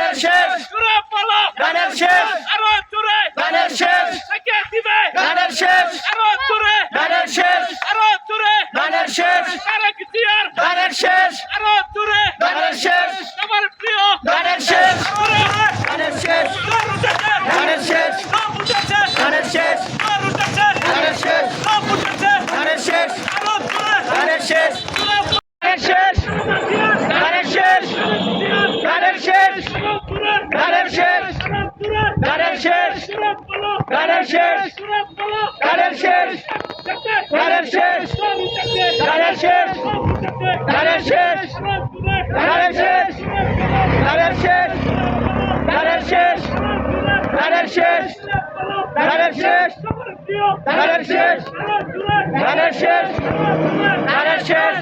গানের শেষ জোরে বলো গানের শেষ আরো জোরে গানের শেষ থেকে দিবে গানের শেষ আরো জোরে গানের শেষ আরো জোরে গানের শেষ তারেক জিয়ার গানের শেষ আরো জোরে গানের শেষ আমার প্রিয় গানের শেষ জোরে গানের শেষ জোরে উঠেছে গানের শেষ সব উঠেছে গানের শেষ জোরে উঠেছে গানের শেষ সব উঠেছে গানের শেষ আরো জোরে গানের শেষ জোরে গানের শেষ গানের শেষ গানের শেষ আরো জোরে গানের শেষ আরো জোরে গানের শেষ জোরে বলো গানের শেষ জোরে বলো গানের শেষ গানের শেষ গানের শেষ গানের শেষ গানের শেষ গানের শেষ গানের শেষ গানের শেষ গানের শেষ গানের শেষ গানের শেষ গানের শেষ